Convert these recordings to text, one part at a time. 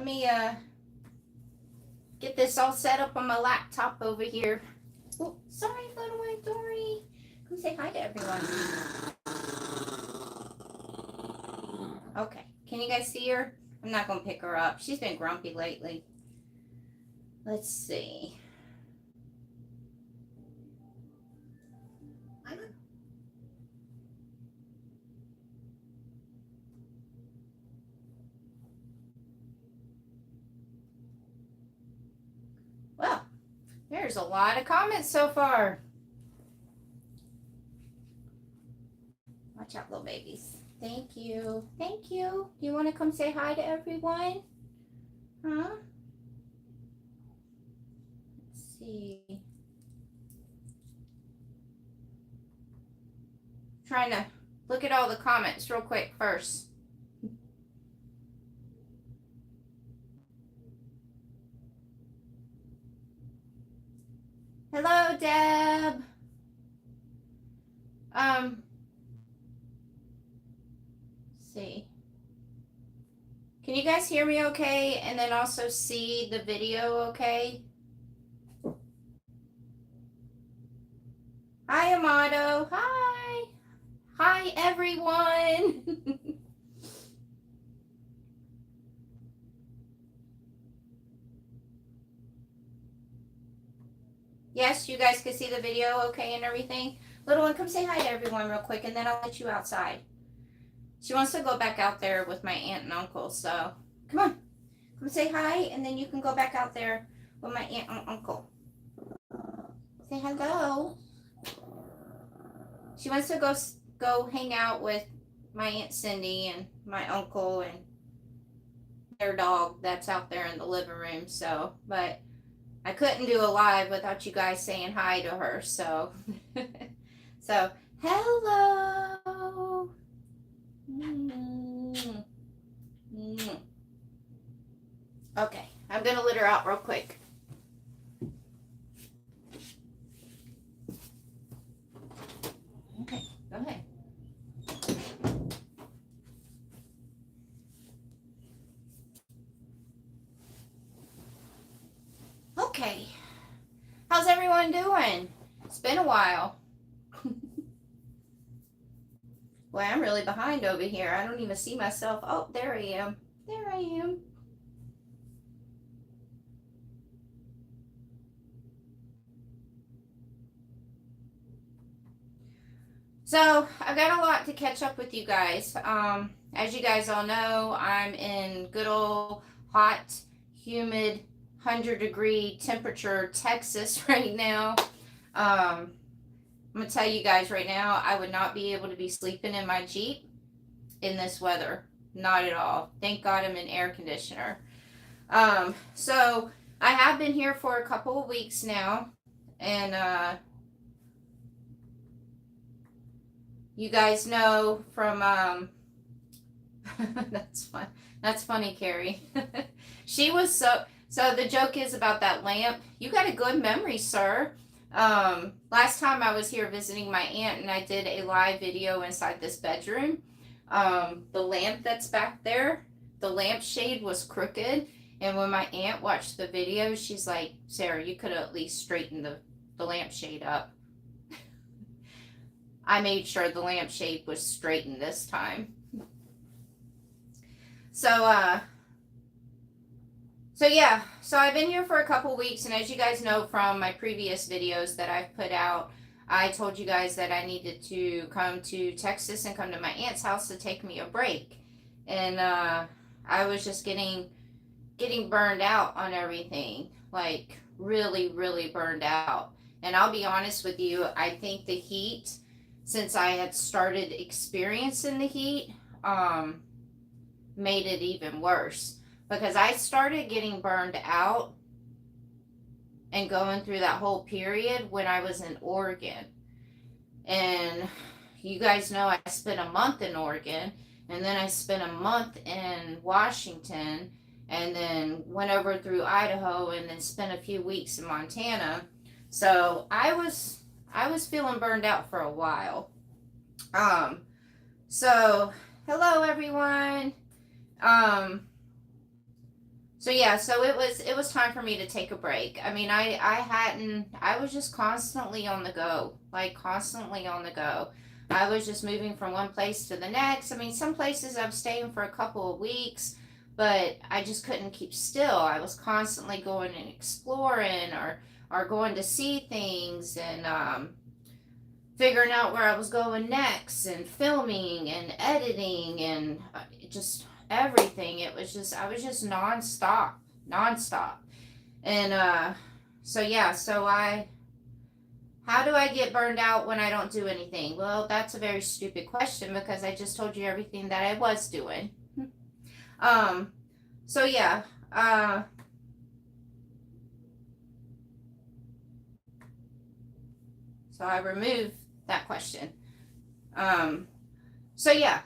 Let me get this all set up on my laptop over here. Oh, sorry, little one, Dory. Come say hi to everyone. Okay, can you guys see her? I'm not gonna pick her up. She's been grumpy lately. Let's see. Well, there's a lot of comments so far. Watch out, little babies. Thank you. Thank you. Do you want to come say hi to everyone? Huh? Let's see. Trying to look at all the comments real quick first. Hello, Deb. Let's see. Can you guys hear me okay? And then also see the video okay? Hi, Amato. Hi. Hi, everyone. Yes, you guys can see the video okay and everything? Little one, come say hi to everyone real quick, and then I'll let you outside. She wants to go back out there with my aunt and uncle, so come on. Come say hi, and then you can go back out there with my aunt and uncle. Say hello. She wants to go hang out with my Aunt Cindy and my uncle and their dog that's out there in the living room, so, but I couldn't do a live without you guys saying hi to her, so. So, hello. Okay, I'm gonna let her out real quick. Okay, go ahead. Okay, how's everyone doing? It's been a while. Boy, I'm really behind over here. I don't even see myself. Oh, there I am. There I am. So, I've got a lot to catch up with you guys. As you guys all know, I'm in good old hot, humid, 100-degree temperature Texas right now. I'm going to tell you guys right now, I would not be able to be sleeping in my Jeep in this weather. Not at all. Thank God I'm in air conditioner. So I have been here for a couple of weeks now, and you guys know from that's fun. That's funny, Carrie. She was so the joke is about that lamp. You got a good memory, sir. Last time I was here visiting my aunt and I did a live video inside this bedroom. The lamp that's back there, the lampshade was crooked, and when my aunt watched the video, she's like, Sarah, you could have at least straightened the lampshade up. I made sure the lampshade was straightened this time. So yeah, so I've been here for a couple weeks, and as you guys know from my previous videos that I've put out, I told you guys that I needed to come to Texas and come to my aunt's house to take me a break. And I was just getting burned out on everything, like really, really burned out. And I'll be honest with you, I think the heat, since I had started experiencing the heat, made it even worse. Because I started getting burned out and going through that whole period when I was in Oregon. And you guys know I spent a month in Oregon, and then I spent a month in Washington, and then went over through Idaho, and then spent a few weeks in Montana. So I was feeling burned out for a while. So hello everyone. So yeah, so it was time for me to take a break. I mean, I was just constantly on the go, like constantly on the go. I was just moving from one place to the next. I mean, some places I'm staying for a couple of weeks, but I just couldn't keep still. I was constantly going and exploring or going to see things and figuring out where I was going next and filming and editing and just everything. It was just, I was just nonstop, nonstop. And so yeah, how do I get burned out when I don't do anything? Well, that's a very stupid question because I just told you everything that I was doing. um, so yeah, so I removed that question. Um, so yeah,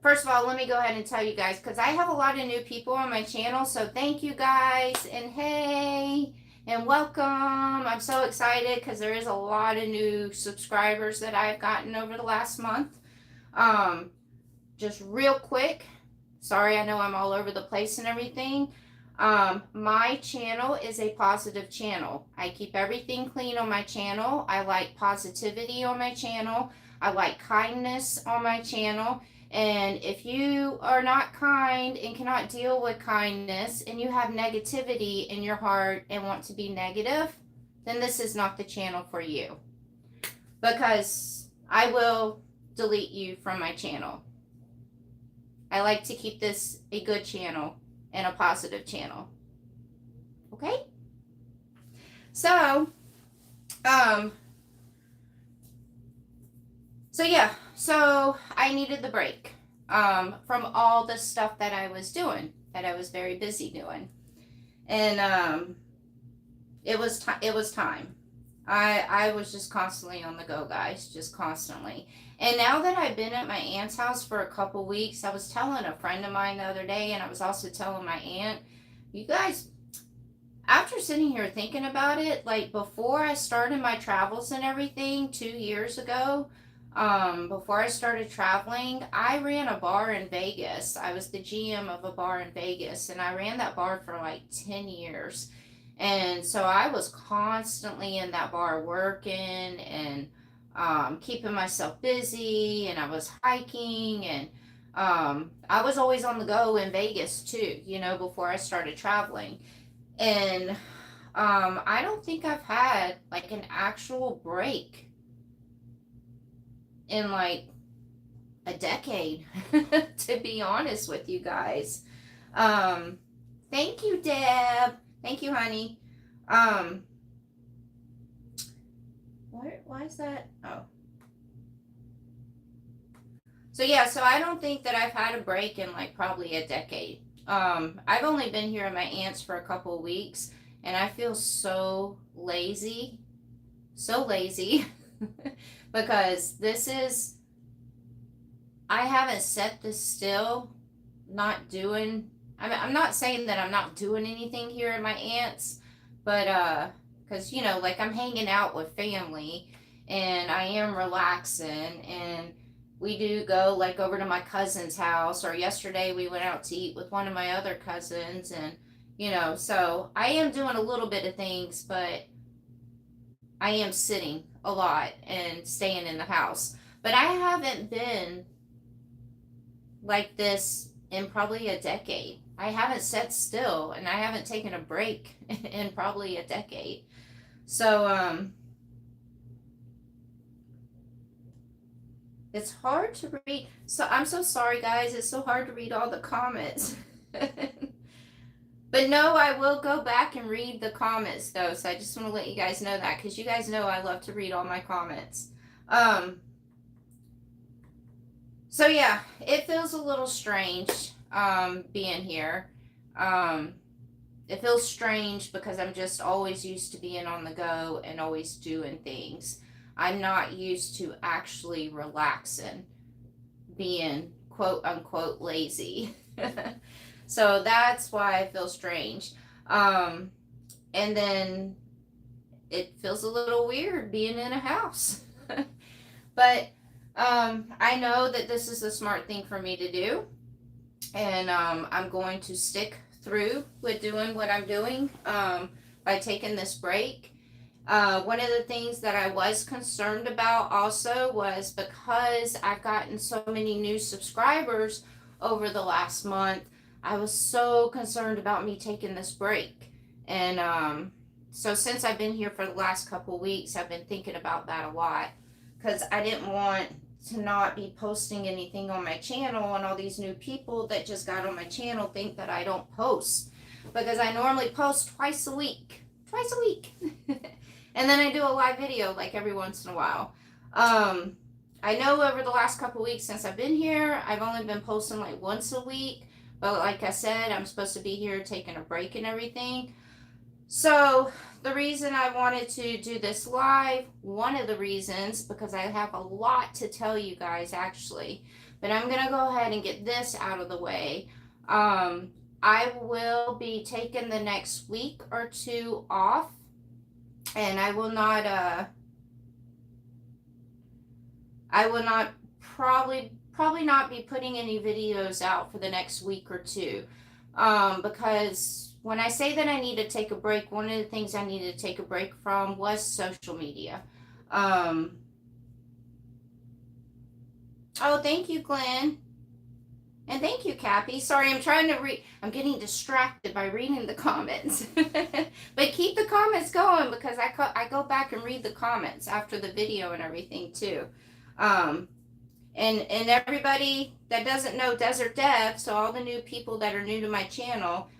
first of all, let me go ahead and tell you guys because I have a lot of new people on my channel. So thank you guys, and hey, and welcome. I'm so excited because there is a lot of new subscribers that I've gotten over the last month. Um, just real quick, sorry, I know I'm all over the place and everything. My channel is a positive channel. I keep everything clean on my channel. I like positivity on my channel. I like kindness on my channel. And if you are not kind and cannot deal with kindness and you have negativity in your heart and want to be negative, then this is not the channel for you. Because I will delete you from my channel. I like to keep this a good channel and a positive channel. Okay? So, yeah, so I needed the break from all the stuff that I was doing, that I was very busy doing. And it was time. I was just constantly on the go, guys, just constantly. And now that I've been at my aunt's house for a couple weeks, I was telling a friend of mine the other day, and I was also telling my aunt, you guys, after sitting here thinking about it, like before I started my travels and everything 2 years ago, before I started traveling, I ran a bar in Vegas. I was the GM of a bar in Vegas, and I ran that bar for like 10 years. And so I was constantly in that bar working and keeping myself busy, and I was hiking, and I was always on the go in Vegas too, before I started traveling. And I don't think I've had like an actual break in like a decade, to be honest with you guys. Thank you, Deb. Thank you, honey. Why is that? Oh. So yeah, so I don't think that I've had a break in like probably a decade. I've only been here at my aunt's for a couple of weeks, and I feel so lazy, because I haven't set this still, not doing, I'm not saying that I'm not doing anything here at my aunt's, but because like I'm hanging out with family, and I am relaxing, and we do go like over to my cousin's house, or yesterday we went out to eat with one of my other cousins, and so I am doing a little bit of things, but I am sitting a lot and staying in the house. But I haven't been like this in probably a decade. I haven't sat still, and I haven't taken a break in probably a decade. So it's hard to read. So I'm so sorry, guys. It's so hard to read all the comments. But no, I will go back and read the comments though. So I just want to let you guys know that, because you guys know I love to read all my comments. So yeah, it feels a little strange being here. It feels strange because I'm just always used to being on the go and always doing things. I'm not used to actually relaxing, being quote unquote lazy. So that's why I feel strange. And then it feels a little weird being in a house. But I know that this is a smart thing for me to do, and I'm going to stick through with doing what I'm doing by taking this break. One of the things that I was concerned about also was because I've gotten so many new subscribers over the last month, I was so concerned about me taking this break. And so since I've been here for the last couple weeks, I've been thinking about that a lot because I didn't want to not be posting anything on my channel, and all these new people that just got on my channel think that I don't post, because I normally post twice a week. And then I do a live video like every once in a while. I know over the last couple weeks since I've been here, I've only been posting like once a week, but like I said, I'm supposed to be here taking a break and everything. So the reason I wanted to do this live, one of the reasons, because I have a lot to tell you guys actually, but I'm going to go ahead and get this out of the way. I will be taking the next week or two off, and I will not probably not be putting any videos out for the next week or two, because when I say that I need to take a break, one of the things I needed to take a break from was social media. Oh, thank you, Glenn. And thank you, Cappy. Sorry, I'm trying to read. I'm getting distracted by reading the comments. But keep the comments going, because I go back and read the comments after the video and everything too. And everybody that doesn't know Desert Dev, so all the new people that are new to my channel,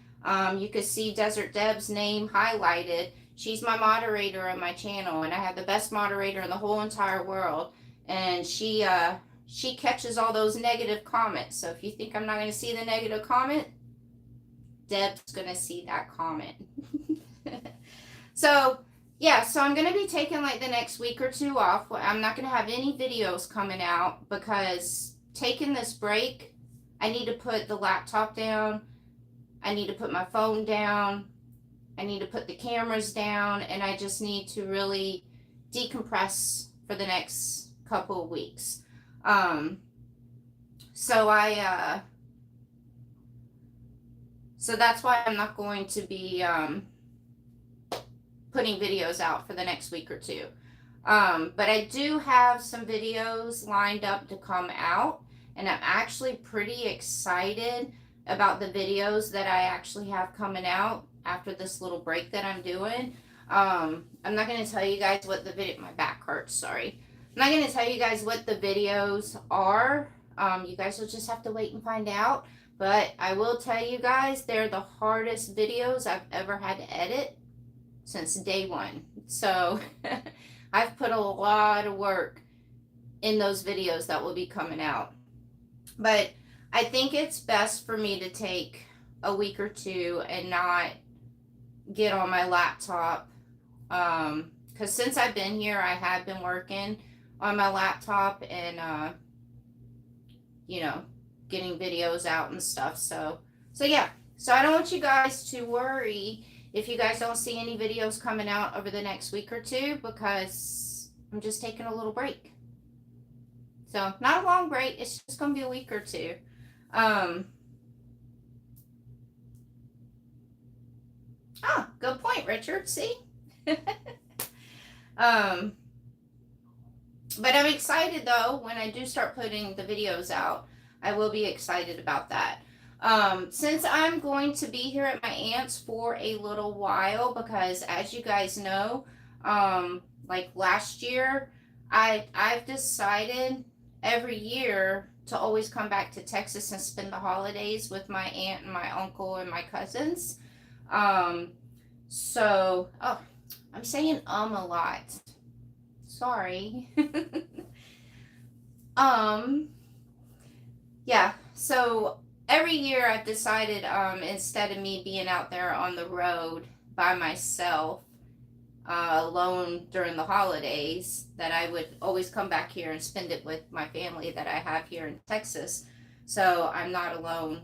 you can see Desert Deb's name highlighted. She's my moderator on my channel, and I have the best moderator in the whole entire world. And she catches all those negative comments. So if you think I'm not going to see the negative comment, Deb's going to see that comment. So yeah, so I'm going to be taking like the next week or two off. I'm not going to have any videos coming out, because taking this break, I need to put the laptop down. I need to put my phone down. I need to put the cameras down, and I just need to really decompress for the next couple of weeks. So that's why I'm not going to be putting videos out for the next week or two. But I do have some videos lined up to come out, and I'm actually pretty excited about the videos that I actually have coming out after this little break that I'm doing. I'm not going to tell you guys what the video, my back hurts, sorry. I'm not going to tell you guys what the videos are. You guys will just have to wait and find out. But I will tell you guys, they're the hardest videos I've ever had to edit since day one. So I've put a lot of work in those videos that will be coming out. But I think it's best for me to take a week or two and not get on my laptop. Because since I've been here, I have been working on my laptop and, getting videos out and stuff. So yeah. So I don't want you guys to worry if you guys don't see any videos coming out over the next week or two, because I'm just taking a little break. So not a long break. It's just going to be a week or two. Good point, Richard. See? But I'm excited though, when I do start putting the videos out, I will be excited about that. Since I'm going to be here at my aunt's for a little while, because as you guys know, like last year, I've decided every year to always come back to Texas and spend the holidays with my aunt and my uncle and my cousins. So, I'm saying a lot. Sorry. Yeah, so every year I've decided, instead of me being out there on the road by myself, alone during the holidays, that I would always come back here and spend it with my family that I have here in Texas. So I'm not alone,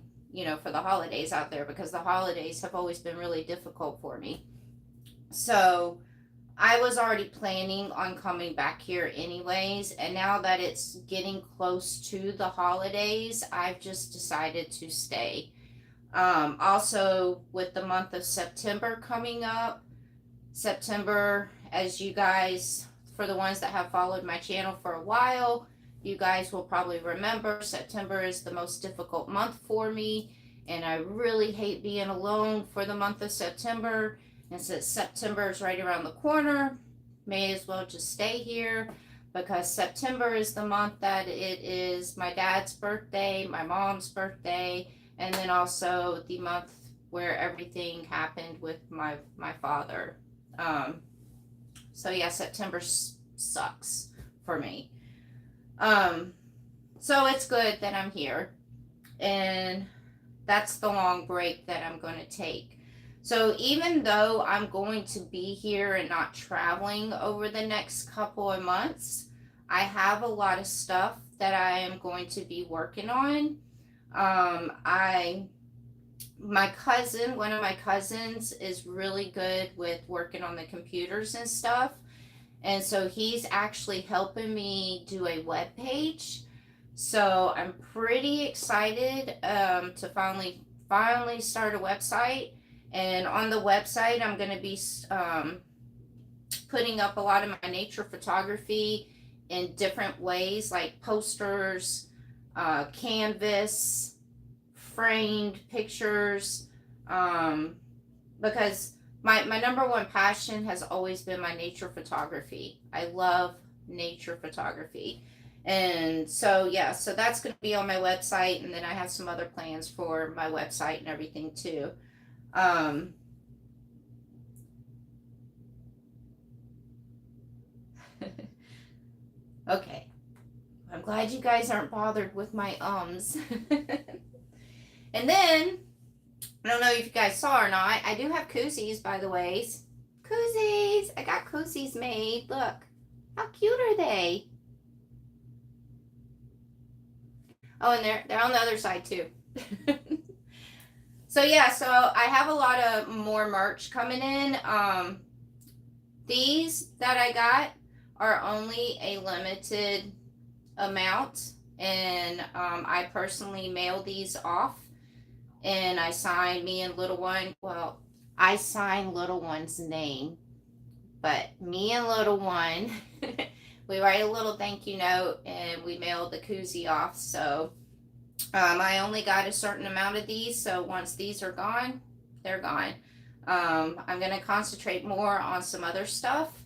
for the holidays out there, because the holidays have always been really difficult for me. So I was already planning on coming back here anyways, and now that it's getting close to the holidays, I've just decided to stay. Also, with the month of September coming up, September, as you guys, for the ones that have followed my channel for a while, you guys will probably remember September is the most difficult month for me, and I really hate being alone for the month of September. And since September is right around the corner, may as well just stay here because September is the month that it is my dad's birthday, my mom's birthday, and then also the month where everything happened with my father. Um, so yeah, September sucks for me. So it's good that I'm here, and that's the long break that I'm going to take. So even though I'm going to be here and not traveling over the next couple of months, I have a lot of stuff that I am going to be working on. My cousin, one of my cousins, is really good with working on the computers and stuff. And so he's actually helping me do a web page. So I'm pretty excited to finally start a website. And on the website, I'm going to be putting up a lot of my nature photography in different ways, like posters, canvas, framed pictures, because my number one passion has always been my nature photography. I love nature photography. And so, yeah, so that's going to be on my website. And then I have some other plans for my website and everything too. Okay. I'm glad you guys aren't bothered with my ums. And then, I don't know if you guys saw or not, I do have koozies, by the way. Koozies! I got koozies made. Look. How cute are they? Oh, and they're on the other side too. So yeah, so I have a lot of more merch coming in. These that I got are only a limited amount, and I personally mail these off, and I sign me and little one. Well, I sign little one's name, but me and little one, we write a little thank you note and we mail the koozie off. So I only got a certain amount of these, so once these are gone, they're gone. I'm gonna concentrate more on some other stuff,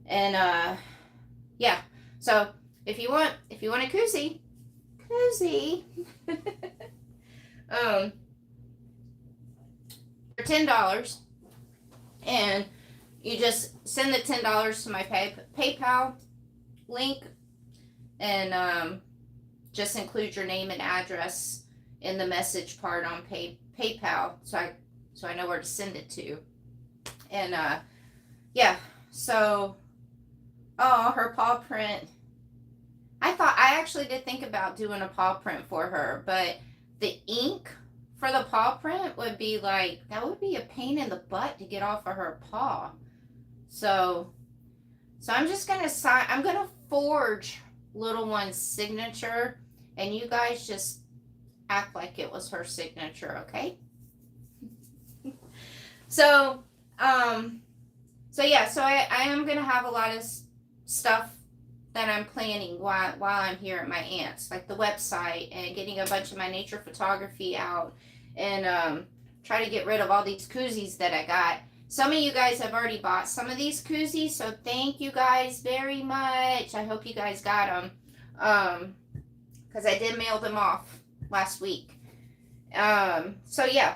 and yeah. So if you want a koozie, for $10, and you just send the $10 to my PayPal link, and just include your name and address in the message part on PayPal, so I know where to send it to. And yeah, so her paw print. I actually did think about doing a paw print for her, but the ink for the paw print would be that would be a pain in the butt to get off of her paw. So I'm just gonna I'm gonna forge little one's signature, and you guys just act like it was her signature, okay? So yeah, so I am gonna have a lot of stuff that I'm planning while I'm here at my aunt's, like the website and getting a bunch of my nature photography out, and try to get rid of all these koozies that I got. Some of you guys have already bought some of these koozies, so thank you guys very much. I hope you guys got them, because I did mail them off last week. So yeah,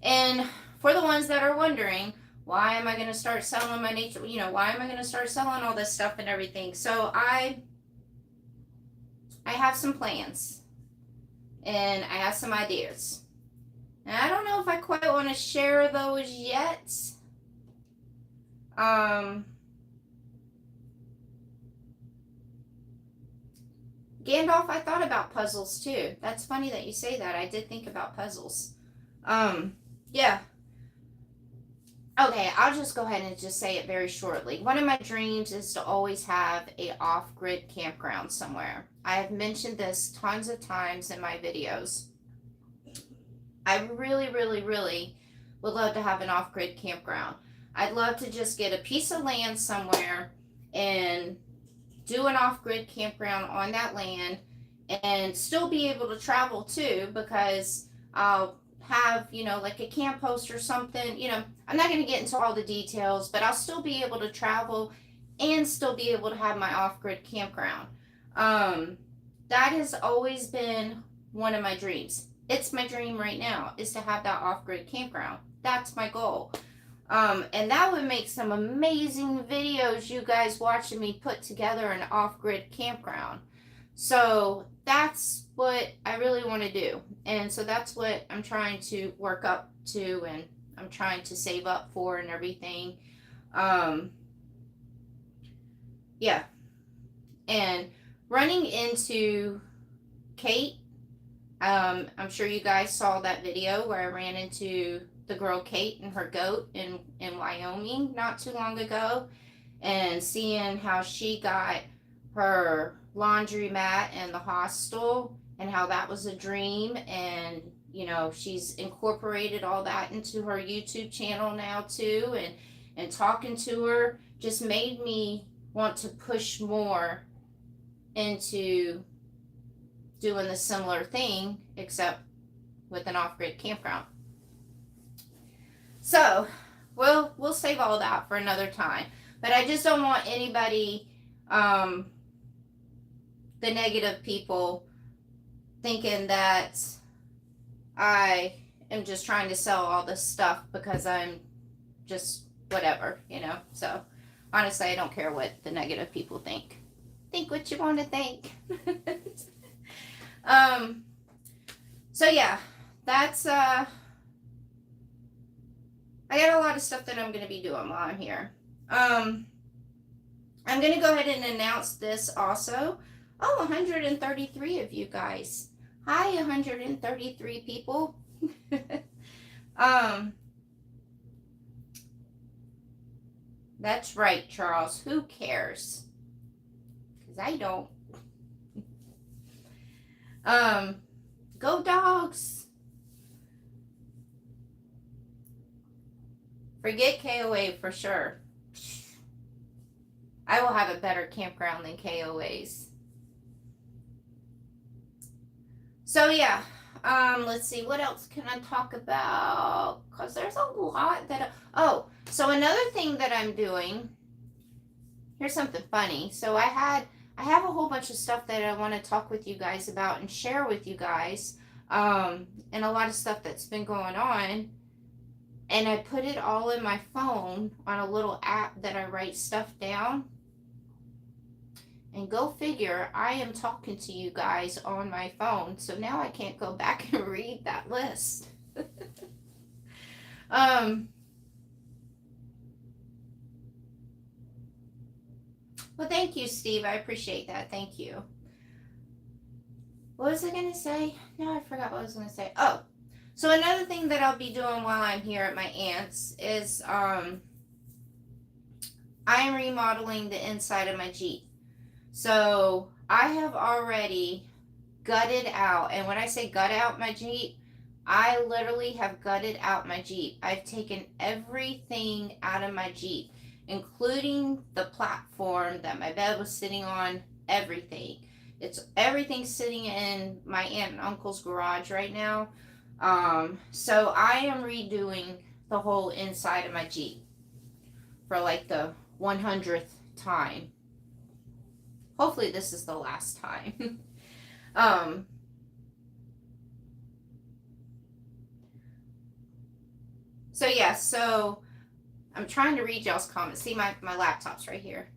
and for the ones that are wondering, why am I going to start selling my nature, why am I going to start selling all this stuff and everything? So I have some plans, and I have some ideas. And I don't know if I quite want to share those yet. Gandalf, I thought about puzzles too. That's funny that you say that. I did think about puzzles. Yeah. Okay, I'll just go ahead and just say it very shortly. One of my dreams is to always have a off-grid campground somewhere. I have mentioned this tons of times in my videos. I really, really, really would love to have an off-grid campground. I'd love to just get a piece of land somewhere and do an off-grid campground on that land and still be able to travel too, because I'll have, like a camp host or something. I'm not going to get into all the details, but I'll still be able to travel and still be able to have my off-grid campground. Um, that has always been one of my dreams. It's my dream right now, is to have that off-grid campground. That's my goal. And that would make some amazing videos, you guys watching me put together an off-grid campground. So that's what I really want to do. And so that's what I'm trying to work up to, and I'm trying to save up for and everything. Yeah. And running into Kate, I'm sure you guys saw that video where I ran into the girl Kate and her goat in Wyoming not too long ago, and seeing how she got her laundromat and the hostel, and how that was a dream. And she's incorporated all that into her YouTube channel now too, and talking to her just made me want to push more into doing the similar thing, except with an off-grid campground. So we'll save all that for another time. But I just don't want anybody, the negative people, thinking that I am just trying to sell all this stuff because I'm just whatever. So honestly, I don't care what the negative people think. Think what you want to think. So yeah, that's I got a lot of stuff that I'm going to be doing while I'm here. I'm going to go ahead and announce this also. Oh, 133 of you guys. Hi, 133 people. That's right, Charles. Who cares? Because I don't. Go dogs. Forget KOA for sure. I will have a better campground than KOA's. So yeah, let's see, what else can I talk about? Because there's a lot that so another thing that I'm doing, here's something funny. So I have a whole bunch of stuff that I want to talk with you guys about and share with you guys, and a lot of stuff that's been going on. And I put it all in my phone on a little app that I write stuff down. And go figure, I am talking to you guys on my phone. So now I can't go back and read that list. Well, thank you, Steve. I appreciate that. Thank you. What was I going to say? No, I forgot what I was going to say. Oh. So another thing that I'll be doing while I'm here at my aunt's is I am remodeling the inside of my Jeep. So I have already gutted out, and when I say gut out my Jeep, I literally have gutted out my Jeep. I've taken everything out of my Jeep, including the platform that my bed was sitting on, everything. Everything sitting in my aunt and uncle's garage right now. So I am redoing the whole inside of my Jeep for like the 100th time. Hopefully this is the last time. So yeah, so I'm trying to read y'all's comments. See, my laptop's right here.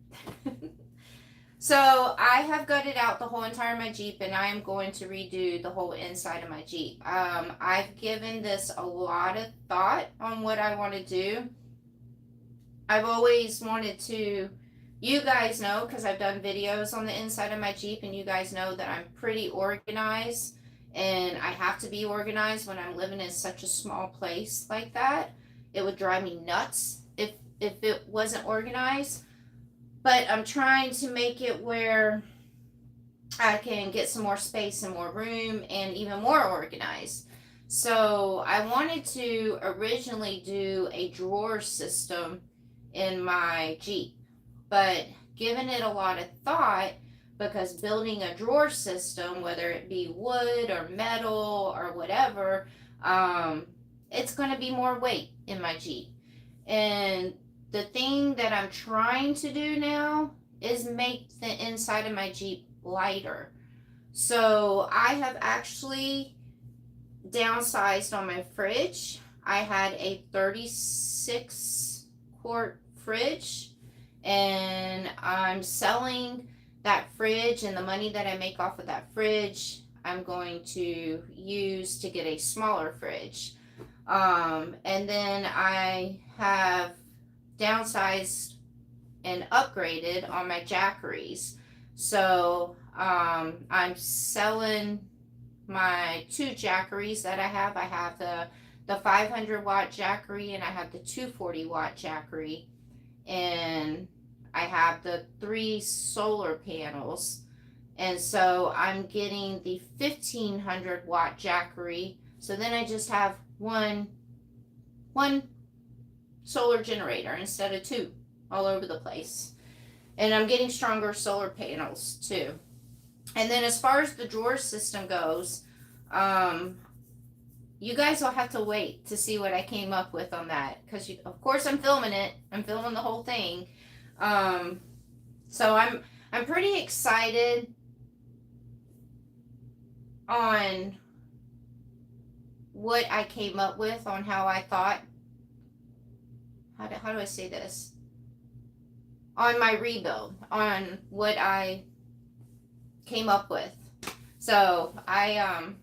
So I have gutted out the whole entire of my Jeep, and I am going to redo the whole inside of my Jeep. I've given this a lot of thought on what I want to do. I've always wanted to, you guys know, because I've done videos on the inside of my Jeep, and you guys know that I'm pretty organized, and I have to be organized when I'm living in such a small place like that. It would drive me nuts if it wasn't organized. But I'm trying to make it where I can get some more space and more room and even more organized. So I wanted to originally do a drawer system in my Jeep, but given it a lot of thought, because building a drawer system, whether it be wood or metal or whatever, um, it's going to be more weight in my Jeep. And the thing that I'm trying to do now is make the inside of my Jeep lighter. So I have actually downsized on my fridge. I had a 36 quart fridge, and I'm selling that fridge, and the money that I make off of that fridge I'm going to use to get a smaller fridge. And then I have downsized and upgraded on my Jackeries. So I'm selling my two Jackeries that I have. I have the 500-watt Jackery, and I have the 240-watt Jackery, and I have the 3 solar panels. And so I'm getting the 1500-watt Jackery. So then I just have one solar generator instead of 2 all over the place. And I'm getting stronger solar panels too. And then as far as the drawer system goes, you guys will have to wait to see what I came up with on that, because of course I'm filming it. I'm filming the whole thing. So I'm pretty excited on what I came up with, on how I thought, how do I say this, on my rebuild, on what I came up with. So I'm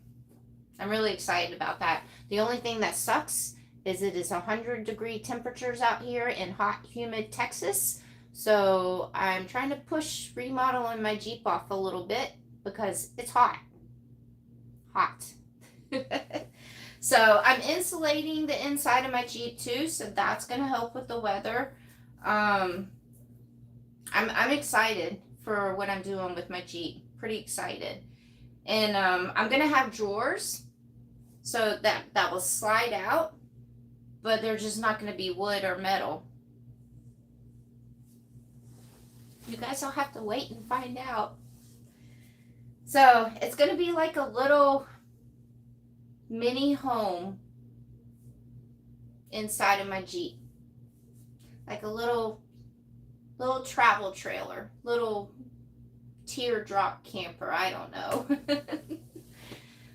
really excited about that. The only thing that sucks is it is 100-degree temperatures out here in hot, humid Texas. So I'm trying to push remodeling my Jeep off a little bit because it's hot. So I'm insulating the inside of my Jeep too, so that's going to help with the weather. I'm excited for what I'm doing with my Jeep. Pretty excited. And I'm going to have drawers so that will slide out, but they're just not going to be wood or metal. You guys will have to wait and find out. So it's going to be like a little mini home inside of my Jeep, like a little travel trailer, little teardrop camper, I don't know.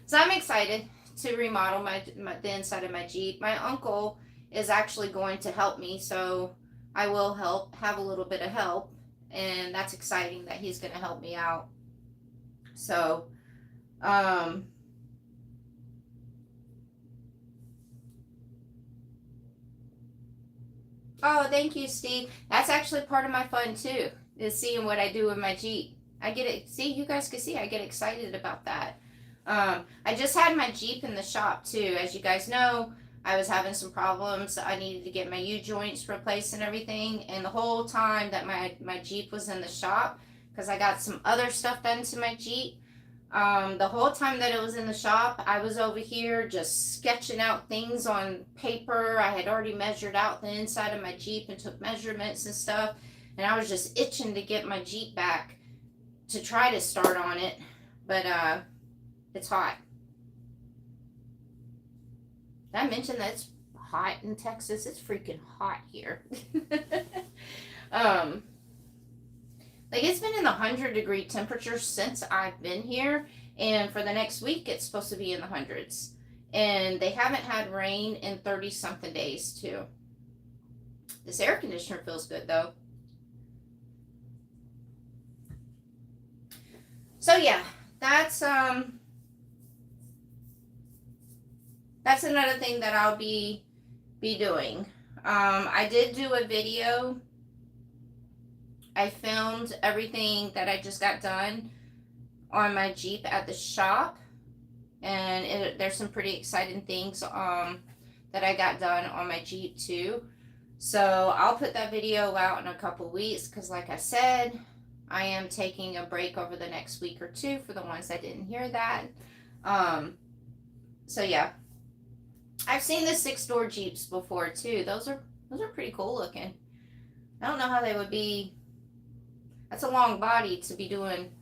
So I'm excited to remodel the inside of my Jeep. My uncle is actually going to help me, so I will have a little bit of help, and that's exciting that he's going to help me out. So oh, thank you, Steve. That's actually part of my fun too, is seeing what I do with my Jeep. I get it. See, you guys can see I get excited about that. I just had my Jeep in the shop too. As you guys know, I was having some problems. I needed to get my U-joints replaced and everything. And the whole time that my Jeep was in the shop, because I got some other stuff done to my Jeep, the whole time that it was in the shop, I was over here just sketching out things on paper. I had already measured out the inside of my Jeep and took measurements and stuff. And I was just itching to get my Jeep back to try to start on it. But it's hot. Did I mention that it's hot in Texas? It's freaking hot here. Like, it's been in the 100-degree temperature since I've been here, and for the next week it's supposed to be in the hundreds. And they haven't had rain in 30-something days too. This air conditioner feels good though. So yeah, that's another thing that I'll be doing. I did do a video. I filmed everything that I just got done on my Jeep at the shop, and there's some pretty exciting things that I got done on my Jeep too. So I'll put that video out in a couple weeks, because like I said, I am taking a break over the next week or two for the ones that didn't hear that. So yeah, I've seen the 6-door Jeeps before too. Those are pretty cool looking. I don't know how they would be. That's a long body to be doing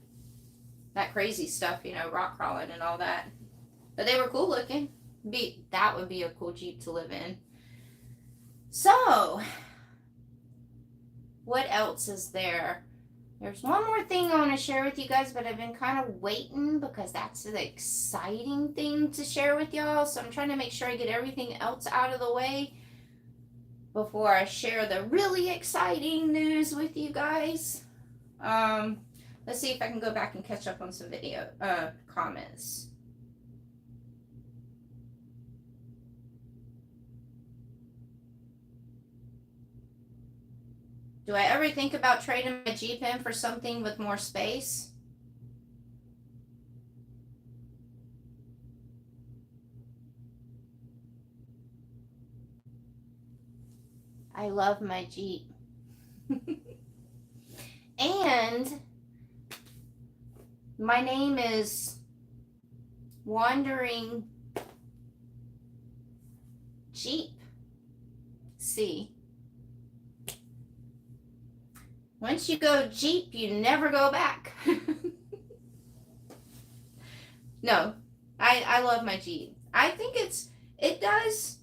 that crazy stuff, you know, rock crawling and all that. But they were cool looking. That would be a cool Jeep to live in. So, what else is there? There's one more thing I want to share with you guys, but I've been kind of waiting because that's the exciting thing to share with y'all. So I'm trying to make sure I get everything else out of the way before I share the really exciting news with you guys. Let's see if I can go back and catch up on some video comments. Do I ever think about trading my Jeep in for something with more space? I love my Jeep. And my name is Wandering Jeep. See. Once you go Jeep, you never go back. No, I love my Jeep. I think it does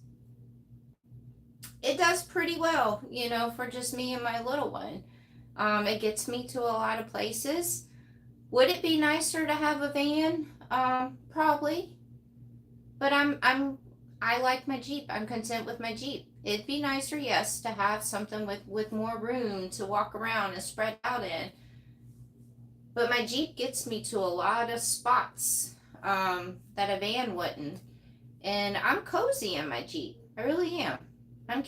pretty well, you know, for just me and my little one. It gets me to a lot of places. Would it be nicer to have a van? Probably. But I like my Jeep. I'm content with my Jeep. It'd be nicer, yes, to have something with more room to walk around and spread out in. But my Jeep gets me to a lot of spots that a van wouldn't. And I'm cozy in my Jeep. I really am. I'm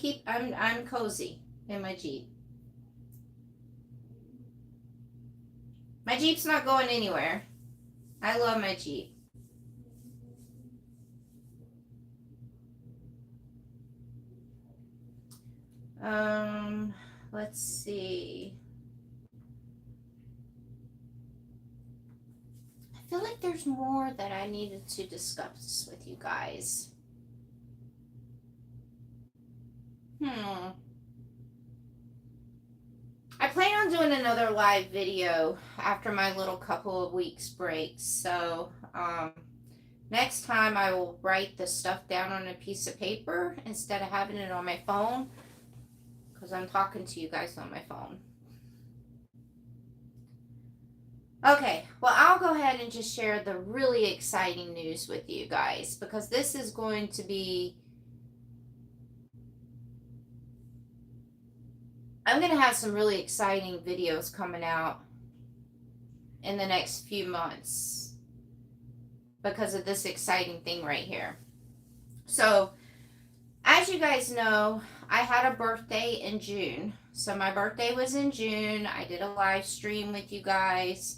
cozy in my Jeep. My Jeep's not going anywhere. I love my Jeep. Let's see. I feel like there's more that I needed to discuss with you guys. I plan on doing another live video after my little couple of weeks break. So, next time I will write the stuff down on a piece of paper instead of having it on my phone, because I'm talking to you guys on my phone. Okay, well, I'll go ahead and just share the really exciting news with you guys, because this is going to be... I'm going to have some really exciting videos coming out in the next few months because of this exciting thing right here. So, as you guys know, I had a birthday in June. So my birthday was in June. I did a live stream with you guys.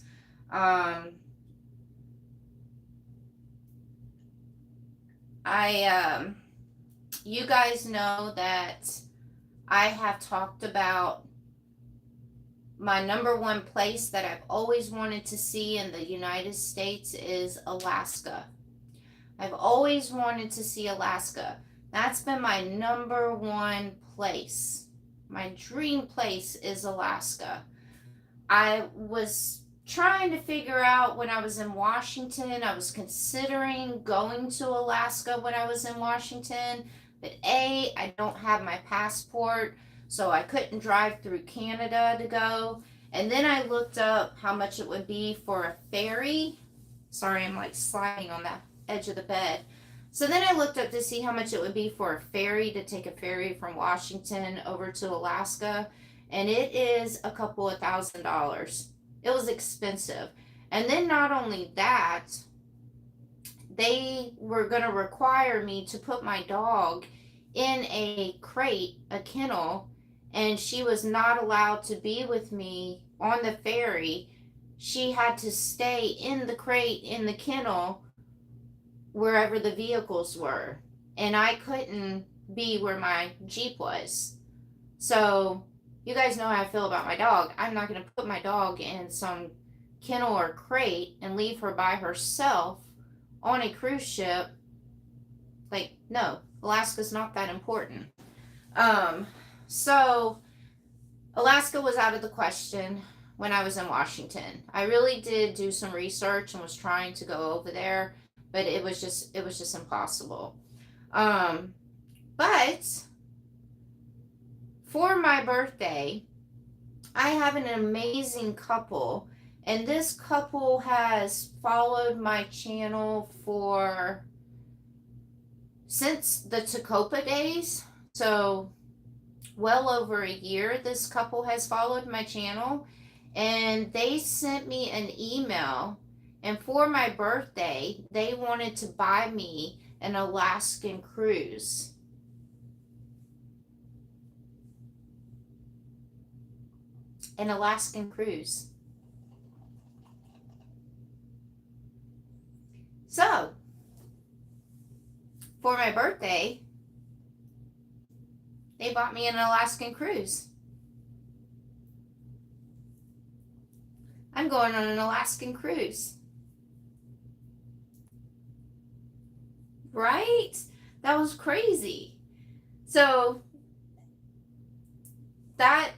You guys know that I have talked about my number one place that I've always wanted to see in the United States is Alaska. I've always wanted to see Alaska. That's been my number one place. My dream place is Alaska. I was trying to figure out when I was in Washington, I was considering going to Alaska when I was in Washington, but I don't have my passport, so I couldn't drive through Canada to go. And then I looked up how much it would be for a ferry. Sorry, I'm like sliding on the edge of the bed. So then I looked up to see how much it would be for a ferry, to take a ferry from Washington over to Alaska. And it is a couple of $1,000s. It was expensive. And then not only that, they were going to require me to put my dog in a crate, a kennel, and she was not allowed to be with me on the ferry. She had to stay in the crate, in the kennel, wherever the vehicles were. And I couldn't be where my Jeep was. So, you guys know how I feel about my dog. I'm not going to put my dog in some kennel or crate and leave her by herself on a cruise ship. Like, no. Alaska's not that important. So Alaska was out of the question when I was in Washington. I really did do some research and was trying to go over there, but it was just impossible. But for my birthday, I have an amazing couple, and this couple has followed my channel for since the Tacopa days. So well over a year this couple has followed my channel, and they sent me an email, and for my birthday they wanted to buy me an Alaskan cruise. An Alaskan cruise. So for my birthday they bought me an Alaskan cruise. I'm going on an Alaskan cruise. Right? That was crazy. So that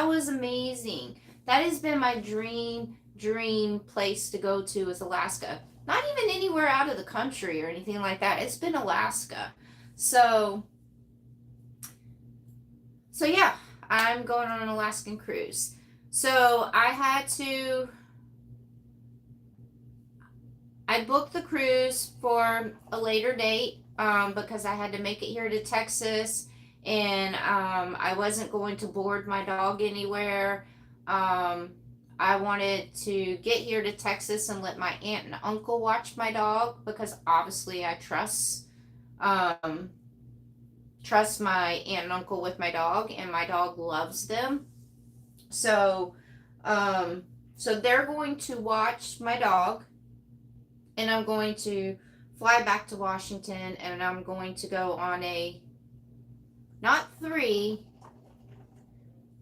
was amazing. That has been my dream place to go to, is Alaska. Not even anywhere out of the country or anything like that. It's been Alaska. So yeah, I'm going on an Alaskan cruise. So I booked the cruise for a later date because I had to make it here to Texas, and I wasn't going to board my dog anywhere. I wanted to get here to Texas and let my aunt and uncle watch my dog, because obviously I trust my aunt and uncle with my dog, and my dog loves them. So they're going to watch my dog, and I'm going to fly back to Washington, and I'm going to go on a, not 3,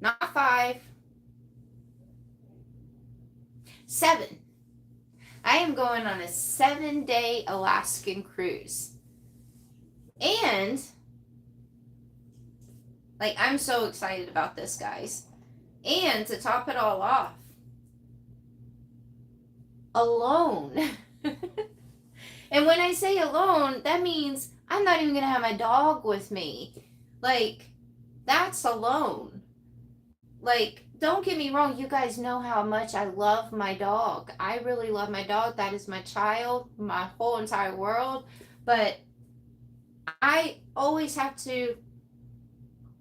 not 5, 7. I am going on a 7-day Alaskan cruise. And like, I'm so excited about this, guys. And to top it all off, alone. And when I say alone, that means I'm not even gonna have my dog with me. Like, that's alone. Like, don't get me wrong, you guys know how much I love my dog. I really love my dog. That is my child, my whole entire world. But I always have to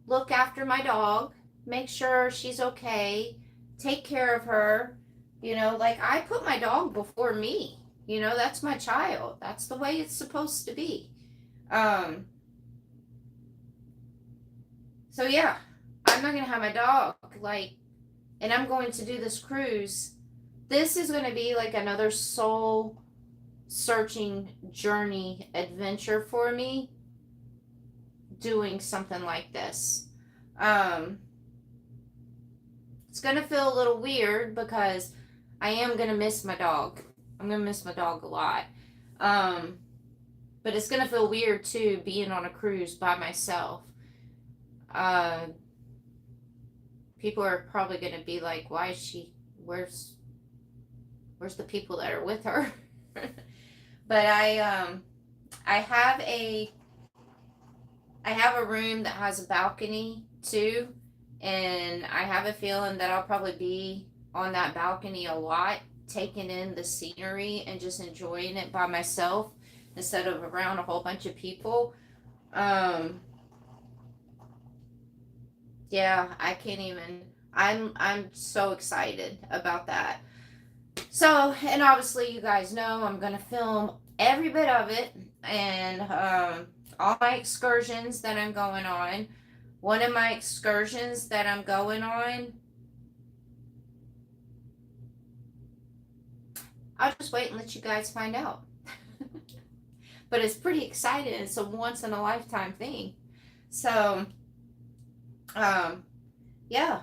look after my dog, make sure she's okay, take care of her. You know, like, I put my dog before me. You know, that's my child. That's the way it's supposed to be. So yeah, I'm not gonna have my dog, like, and I'm going to do this cruise. This is going to be like another soul searching journey adventure for me, doing something like this. It's going to feel a little weird because I am going to miss my dog. I'm going to miss my dog a lot. But it's going to feel weird too, being on a cruise by myself. People are probably going to be like, why is she, where's the people that are with her? But I have a room that has a balcony too, and I have a feeling that I'll probably be on that balcony a lot, taking in the scenery and just enjoying it by myself instead of around a whole bunch of people. Yeah, I can't even, I'm so excited about that. So, and obviously you guys know I'm going to film every bit of it, and all my excursions that I'm going on. One of my excursions that I'm going on, I'll just wait and let you guys find out. But it's pretty exciting. It's a once in a lifetime thing. So, yeah.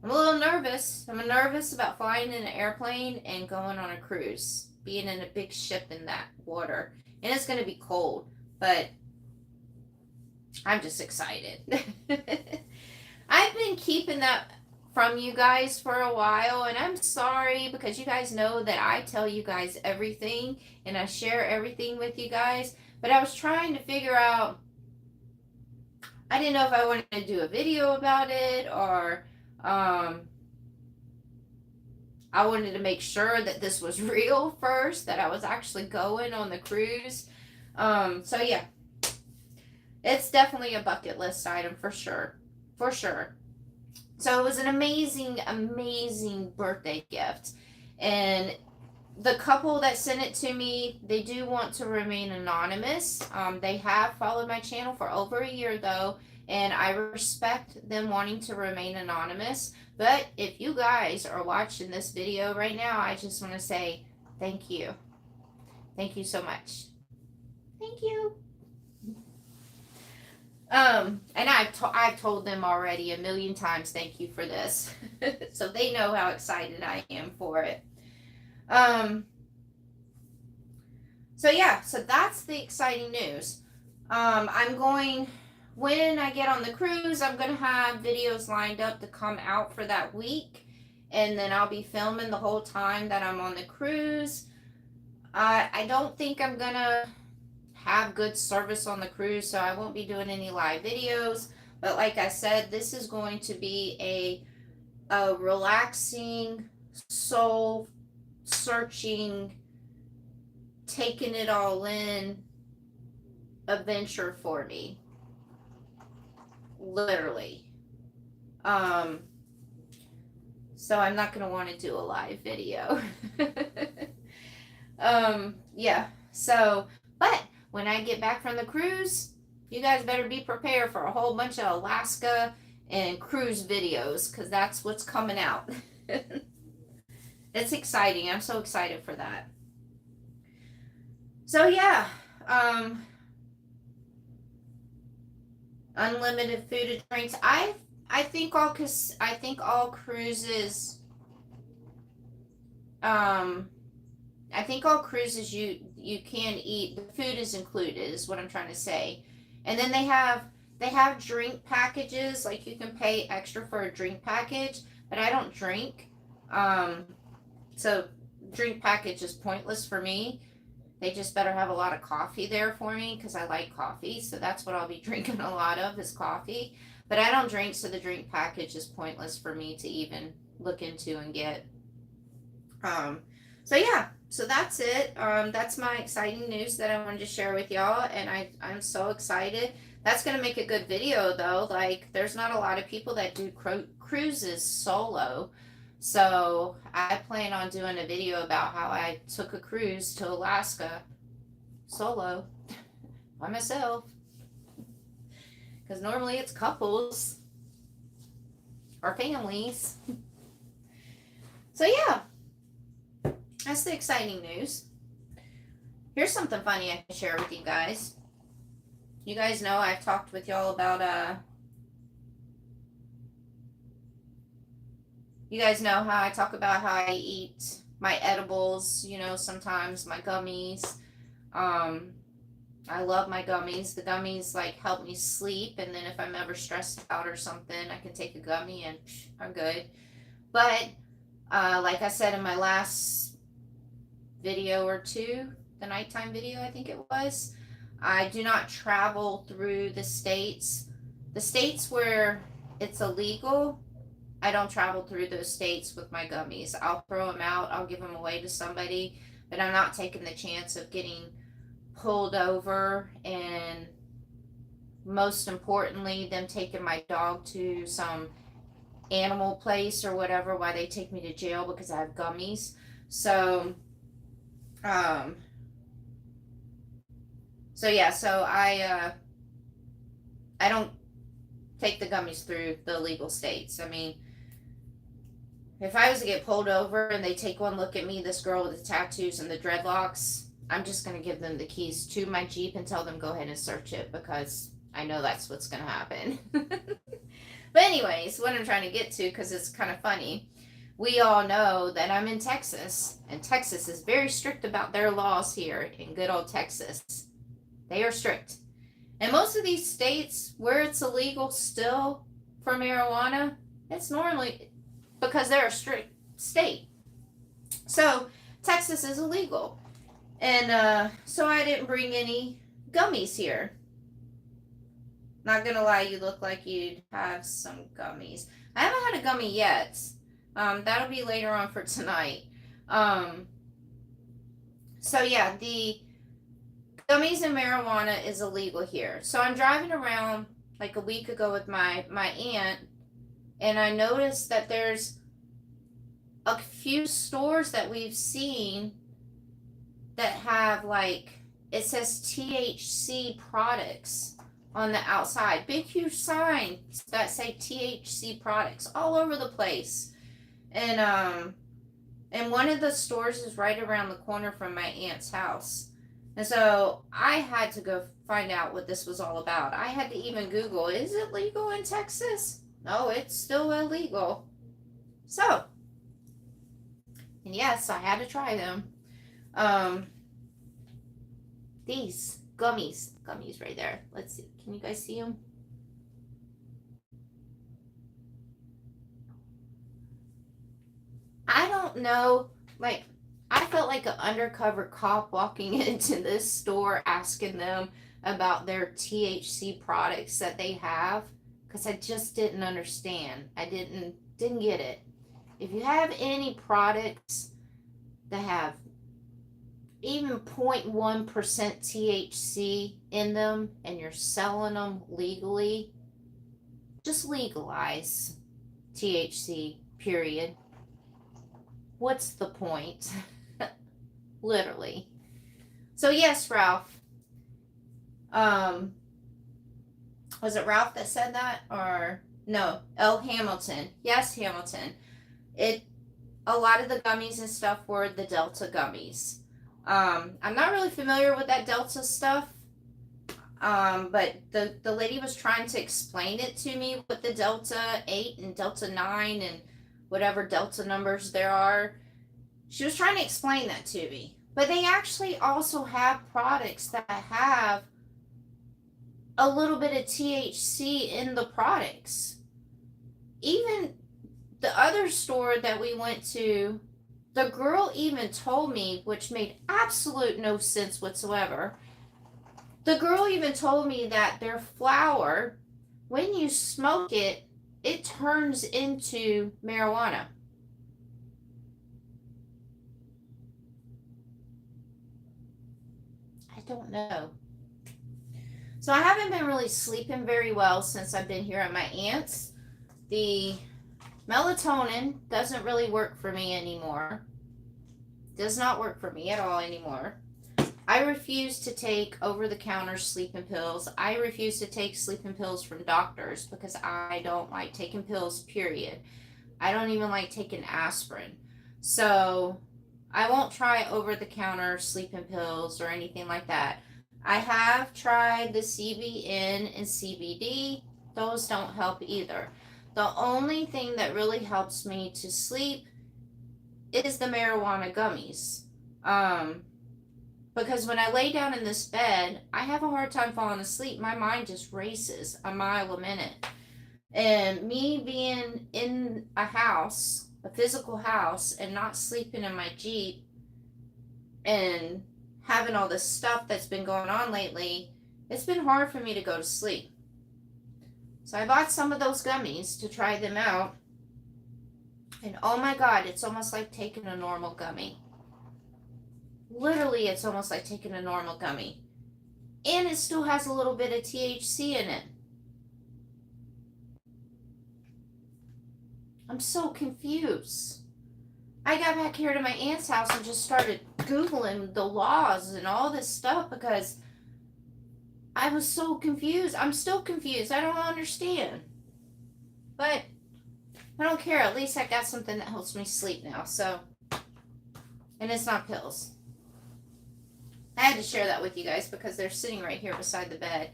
I'm a little nervous. I'm nervous about flying in an airplane and going on a cruise. being in a big ship in that water. And it's going to be cold, but I'm just excited. I've been keeping that from you guys for a while, and I'm sorry, because you guys know that I tell you guys everything and I share everything with you guys, but I was trying to figure out, I didn't know if I wanted to do a video about it, or I wanted to make sure that this was real first, that I was actually going on the cruise. So yeah, it's definitely a bucket list item for sure. For sure. So it was an amazing, amazing birthday gift. And the couple that sent it to me, they do want to remain anonymous. They have followed my channel for over a year though, and I respect them wanting to remain anonymous. But if you guys are watching this video right now, I just want to say thank you. Thank you so much. Thank you. And I've told them already a million times thank you for this. So they know how excited I am for it. So yeah, so that's the exciting news. When I get on the cruise, I'm going to have videos lined up to come out for that week. And then I'll be filming the whole time that I'm on the cruise. I don't think I'm going to have good service on the cruise, so I won't be doing any live videos. But like I said, this is going to be a relaxing, soul searching, taking it all in adventure for me, literally. So I'm not going to want to do a live video. Yeah, so, but when I get back from the cruise, you guys better be prepared for a whole bunch of Alaska and cruise videos, because that's what's coming out. It's exciting. I'm so excited for that. So yeah, unlimited food and drinks. I think all cruises. I think all cruises you can eat. The food is included, is what I'm trying to say. And then they have drink packages. Like, you can pay extra for a drink package, but I don't drink. So drink package is pointless for me. They just better have a lot of coffee there for me, because I like coffee. So that's what I'll be drinking a lot of, is coffee. But I don't drink, so the drink package is pointless for me to even look into and get. So yeah, so that's it. That's my exciting news that I wanted to share with y'all, and I'm so excited. That's going to make a good video though. Like, there's not a lot of people that do cruises solo. So I plan on doing a video about how I took a cruise to Alaska solo by myself. Because normally it's couples or families. So yeah, that's the exciting news. Here's something funny I can share with you guys. You guys know I've talked with y'all about you guys know how I talk about how I eat my edibles, you know, sometimes my gummies. I love my gummies. The gummies like help me sleep, and then if I'm ever stressed out or something, I can take a gummy and I'm good. But like I said in my last video or two, the nighttime video I think it was, I do not travel through the states. The states where it's illegal, I don't travel through those states with my gummies. I'll throw them out. I'll give them away to somebody, but I'm not taking the chance of getting pulled over, and most importantly, them taking my dog to some animal place or whatever, why they take me to jail because I have gummies. So yeah, so I don't take the gummies through the illegal states. I mean, if I was to get pulled over and they take one look at me, this girl with the tattoos and the dreadlocks, I'm just going to give them the keys to my Jeep and tell them go ahead and search it, because I know that's what's going to happen. But anyways, what I'm trying to get to, because it's kind of funny, we all know that I'm in Texas, and Texas is very strict about their laws here in good old Texas. They are strict. And most of these states where it's illegal still for marijuana, it's normally because they're a strict state. So Texas is illegal. And so I didn't bring any gummies here. Not gonna lie, you look like you'd have some gummies. I haven't had a gummy yet. That'll be later on for tonight. So yeah, the gummies and marijuana is illegal here. So I'm driving around like a week ago with my aunt, and I noticed that there's a few stores that we've seen that have, like, it says THC products on the outside. Big huge signs that say THC products all over the place. And one of the stores is right around the corner from my aunt's house. And so I had to go find out what this was all about. I had to even Google, is it legal in Texas? No, it's still illegal. So, and yes, I had to try them. These gummies right there. Let's see. Can you guys see them? I don't know. Like, I felt like an undercover cop walking into this store asking them about their THC products that they have, because I just didn't understand. I didn't get it. If you have any products that have even 0.1% THC in them and you're selling them legally, just legalize THC, period. What's the point? Literally. So yes, Ralph. Was it Ralph that said that? Or no, L. Hamilton. Yes, Hamilton. A lot of the gummies and stuff were the Delta gummies. I'm not really familiar with that Delta stuff. But the lady was trying to explain it to me with the Delta 8 and Delta 9 and whatever Delta numbers there are. She was trying to explain that to me. But they actually also have products that have a little bit of THC in the products. Even the other store that we went to, the girl even told me, which made absolute no sense whatsoever. The girl even told me that their flower, when you smoke it, it turns into marijuana. I don't know. So I haven't been really sleeping very well since I've been here at my aunt's. The melatonin doesn't really work for me anymore. Does not work for me at all anymore. I refuse to take over-the-counter sleeping pills. I refuse to take sleeping pills from doctors because I don't like taking pills, period. I don't even like taking aspirin. So I won't try over-the-counter sleeping pills or anything like that. I have tried the CBN and CBD. Those don't help either. The only thing that really helps me to sleep is the marijuana gummies. Because when I lay down in this bed, I have a hard time falling asleep. My mind just races a mile a minute. And me being in a house, a physical house, and not sleeping in my Jeep and having all this stuff that's been going on lately, it's been hard for me to go to sleep. So I bought some of those gummies to try them out. And oh my God, it's almost like taking a normal gummy. Literally, it's almost like taking a normal gummy. And it still has a little bit of THC in it. I'm so confused. I got back here to my aunt's house and just started Googling the laws and all this stuff because I was so confused. I'm still confused. I don't understand. But I don't care. At least I got something that helps me sleep now. So, and it's not pills. I had to share that with you guys because they're sitting right here beside the bed.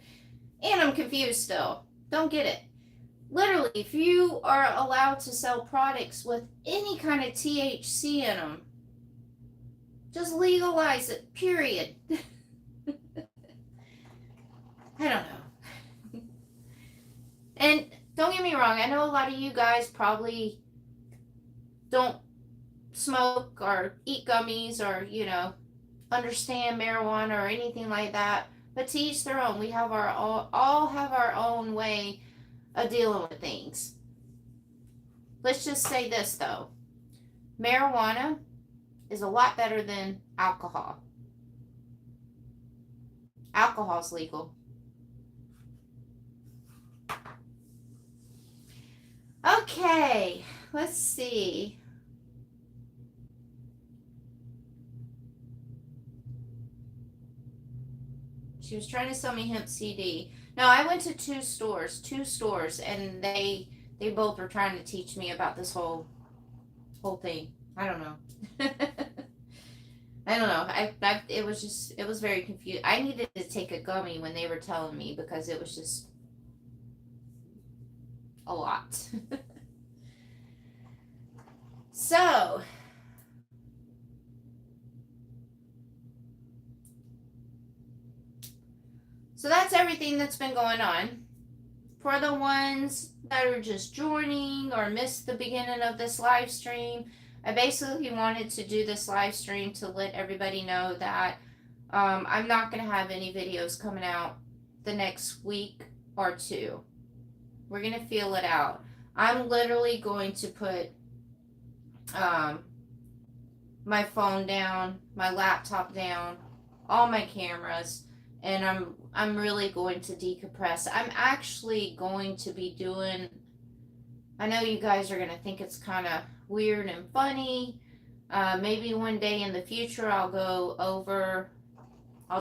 And I'm confused still. Don't get it. literally, if you are allowed to sell products with any kind of THC in them, just legalize it, period. I don't know. And don't get me wrong, I know a lot of you guys probably don't smoke or eat gummies or, understand marijuana or anything like that. But to each their own. We have all have our own way of dealing with things. Let's just say this though. Marijuana is a lot better than alcohol. Alcohol's legal. Okay, let's see. She was trying to sell me hemp CD. No, I went to two stores, and they both were trying to teach me about this whole thing. I don't know. I don't know. It was very confused. I needed to take a gummy when they were telling me because it was just a lot. So that's everything that's been going on. For the ones that are just joining or missed the beginning of this live stream, I basically wanted to do this live stream to let everybody know that I'm not going to have any videos coming out the next week or two. We're going to feel it out. I'm literally going to put my phone down, my laptop down, all my cameras, and I'm really going to decompress. I'm actually going to be doing, I know you guys are going to think it's kind of weird and funny. Maybe one day in the future I'll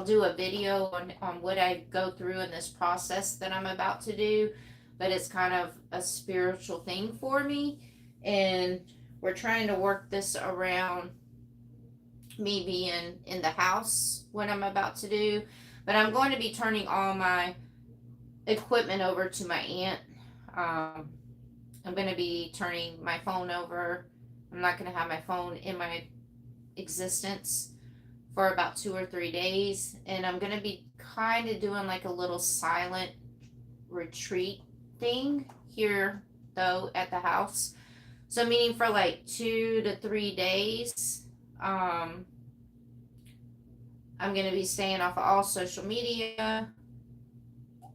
do a video on what I go through in this process that I'm about to do, but it's kind of a spiritual thing for me, and we're trying to work this around me being in the house when I'm about to do. But I'm going to be turning all my equipment over to my aunt. I'm going to be turning my phone over. I'm not going to have my phone in my existence for about 2 or 3 days. And I'm going to be kind of doing like a little silent retreat thing here, though, at the house. So meaning for like 2 to 3 days, I'm going to be staying off of all social media,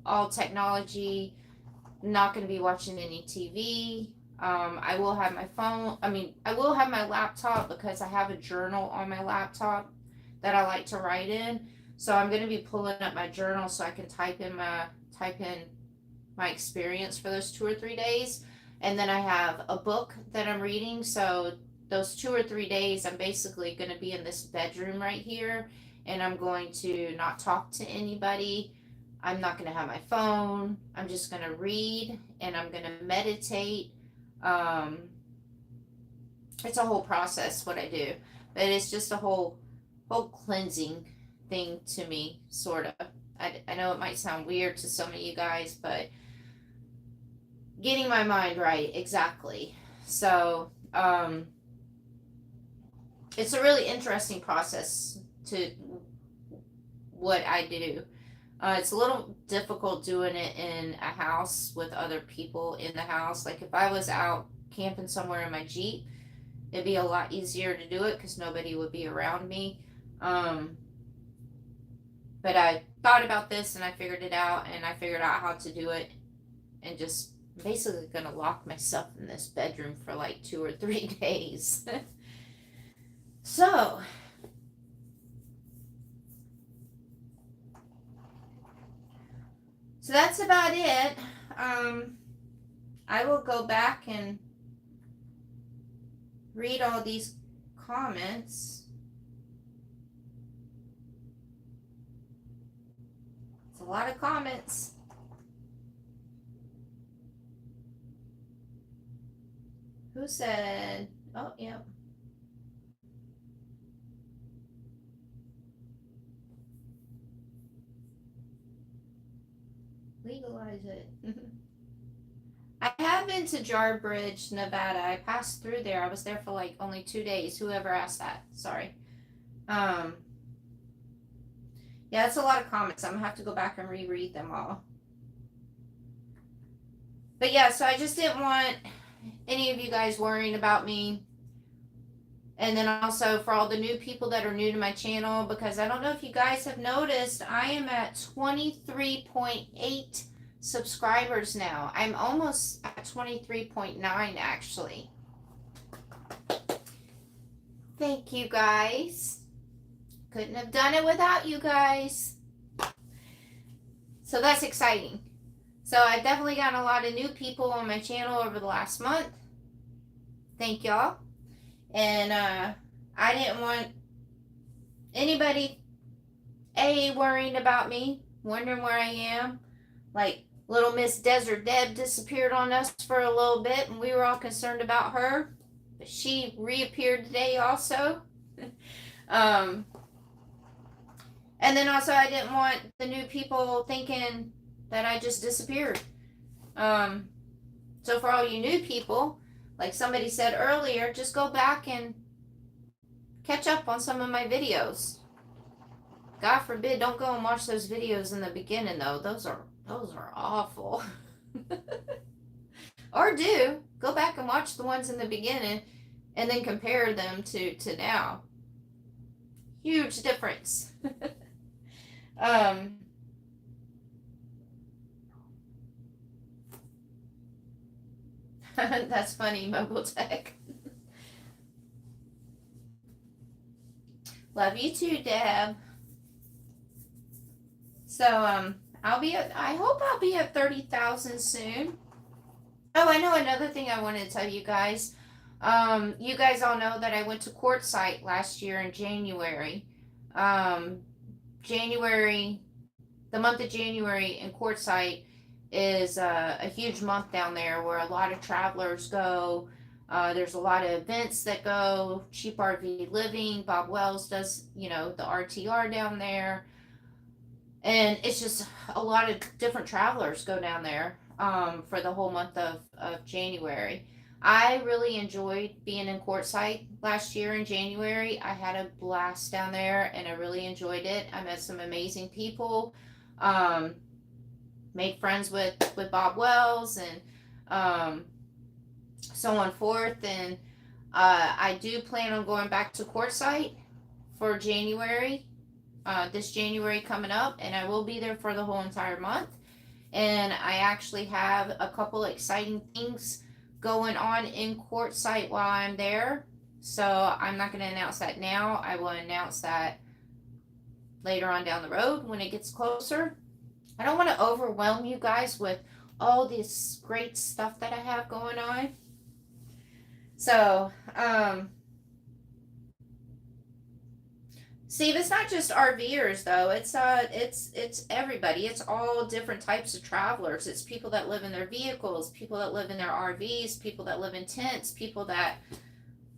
all technology, not going to be watching any TV. I will have my phone. I will have my laptop because I have a journal on my laptop that I like to write in. So I'm going to be pulling up my journal so I can type in my experience for those 2 or 3 days. And then I have a book that I'm reading. So those 2 or 3 days, I'm basically going to be in this bedroom right here. And I'm going to not talk to anybody. I'm not going to have my phone. I'm just going to read and I'm going to meditate. It's a whole process what I do, but it's just a whole cleansing thing to me, sort of. I know it might sound weird to some of you guys, but getting my mind right, exactly. So it's a really interesting process to what I do. It's a little difficult doing it in a house with other people in the house. Like if I was out camping somewhere in my Jeep, it'd be a lot easier to do it because nobody would be around me. But I thought about this and I figured it out, and I figured out how to do it, and just basically gonna lock myself in this bedroom for like 2 or 3 days. So that's about it. I will go back and read all these comments. It's a lot of comments. Who said, oh, yeah. Legalize it. I have been to Jarbidge, Nevada. I passed through there. I was there for like only 2 days. Whoever asked that, sorry. Yeah, that's a lot of comments. I'm gonna have to go back and reread them all. But yeah, so I just didn't want any of you guys worrying about me. And then also for all the new people that are new to my channel, because I don't know if you guys have noticed, I am at 23.8 subscribers now. I'm almost at 23.9 actually. Thank you guys. Couldn't have done it without you guys. So that's exciting. So I've definitely gotten a lot of new people on my channel over the last month. Thank y'all. And I didn't want anybody worrying about me, wondering where I am. Like little Miss Desert Deb disappeared on us for a little bit, and we were all concerned about her. But she reappeared today also. And then also I didn't want the new people thinking that I just disappeared. So for all you new people, like somebody said earlier, just go back and catch up on some of my videos. God forbid, don't go and watch those videos in the beginning though. Those are awful. Or do go back and watch the ones in the beginning and then compare them to now. Huge difference. That's funny, Mobile Tech. Love you too, Deb. So I hope I'll be at 30,000 soon. Oh, I know another thing I wanted to tell you guys. You guys all know that I went to Quartzsite last year in January. The month of January in Quartzsite is a huge month down there where a lot of travelers go. There's a lot of events that go. Cheap RV Living. Bob Wells does, the RTR down there. And it's just a lot of different travelers go down there for the whole month of January. I really enjoyed being in Quartzsite last year in January. I had a blast down there and I really enjoyed it. I met some amazing people. Made friends with Bob Wells and so on forth. And I do plan on going back to Quartzsite for January. This January coming up, and I will be there for the whole entire month. And I actually have a couple exciting things going on in Quartzsite while I'm there. So I'm not going to announce that now. I will announce that later on down the road when it gets closer. I don't want to overwhelm you guys with all this great stuff that I have going on. So, Steve, it's not just RVers though. It's everybody. It's all different types of travelers. It's people that live in their vehicles, people that live in their RVs, people that live in tents, people that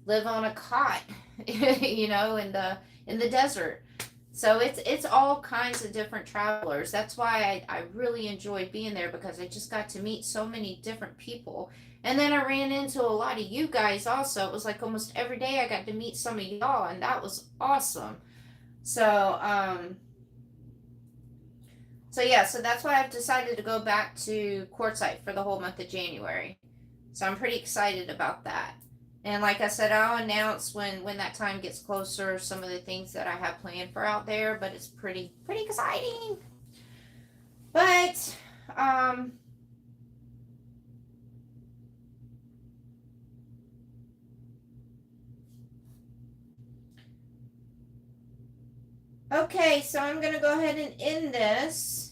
live on a cot, in the desert. So it's all kinds of different travelers. That's why I really enjoyed being there, because I just got to meet so many different people. And then I ran into a lot of you guys also. It was like almost every day I got to meet some of y'all, and that was awesome. So so that's why I've decided to go back to Quartzsite for the whole month of January. So I'm pretty excited about that. And like I said, I'll announce when that time gets closer some of the things that I have planned for out there, but it's pretty exciting. But okay, so I'm going to go ahead and end this.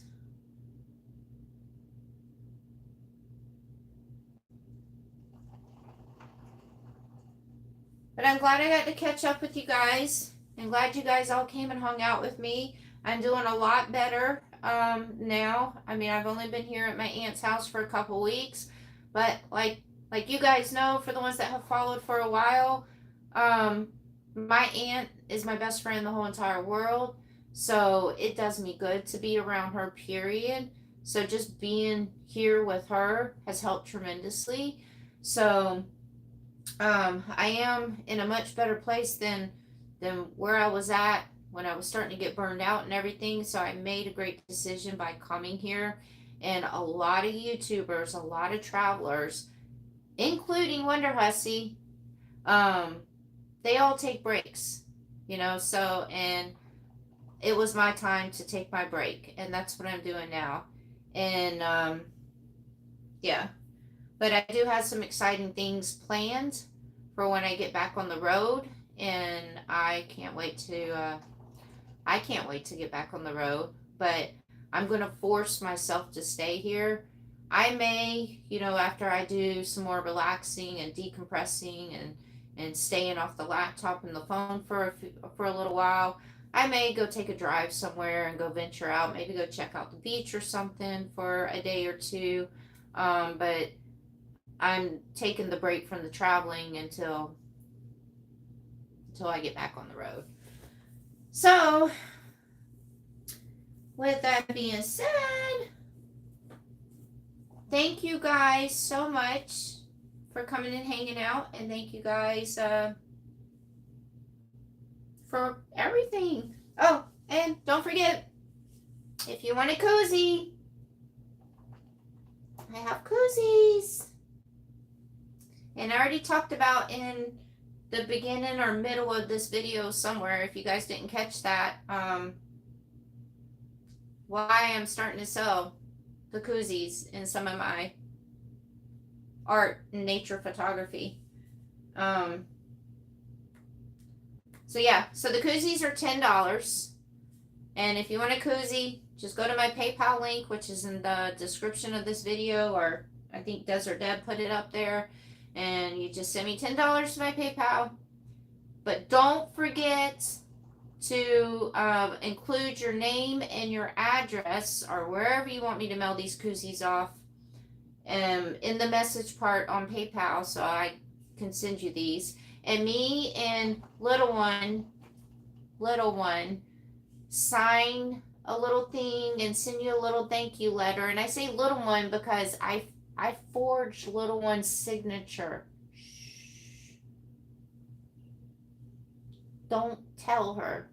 But I'm glad I got to catch up with you guys. I'm glad you guys all came and hung out with me. I'm doing a lot better now. I mean, I've only been here at my aunt's house for a couple weeks. But like you guys know, for the ones that have followed for a while, my aunt is my best friend in the whole entire world. So it does me good to be around her, period. So just being here with her has helped tremendously. So I am in a much better place than where I was at when I was starting to get burned out and everything. So I made a great decision by coming here. And a lot of YouTubers, a lot of travelers, including Wonder Hussy, um, they all take breaks, you know. So, and it was my time to take my break, and that's what I'm doing now. And yeah, but I do have some exciting things planned for when I get back on the road, and I can't wait to get back on the road. But I'm gonna force myself to stay here. I may, you know, after I do some more relaxing and decompressing and staying off the laptop and the phone for a little while, I may go take a drive somewhere and go venture out. Maybe go check out the beach or something for a day or two. But I'm taking the break from the traveling until I get back on the road. So, with that being said, thank you guys so much for coming and hanging out, and thank you guys for everything. Oh, and don't forget, if you want a koozie, I have koozies. And I already talked about in the beginning or middle of this video somewhere, if you guys didn't catch that, why I'm starting to sell the koozies in some of my art and nature photography. So yeah, so the koozies are $10. And if you want a koozie, just go to my PayPal link, which is in the description of this video, or I think Desert Deb put it up there. And you just send me $10 to my PayPal. But don't forget to include your name and your address, or wherever you want me to mail these koozies off, in the message part on PayPal, so I can send you these. And me and little one sign a little thing and send you a little thank you letter. And I say little one because I forged little one's signature. Shh. Don't tell her.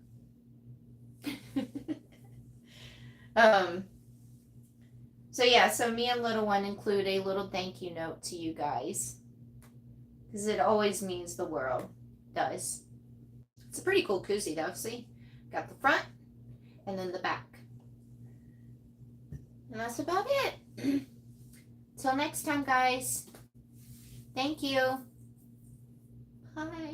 So yeah, so me and little one include a little thank you note to you guys, because it always means the world. It does. It's a pretty cool koozie though. See, got the front and then the back, and that's about it. Till next time, guys. Thank you. Bye.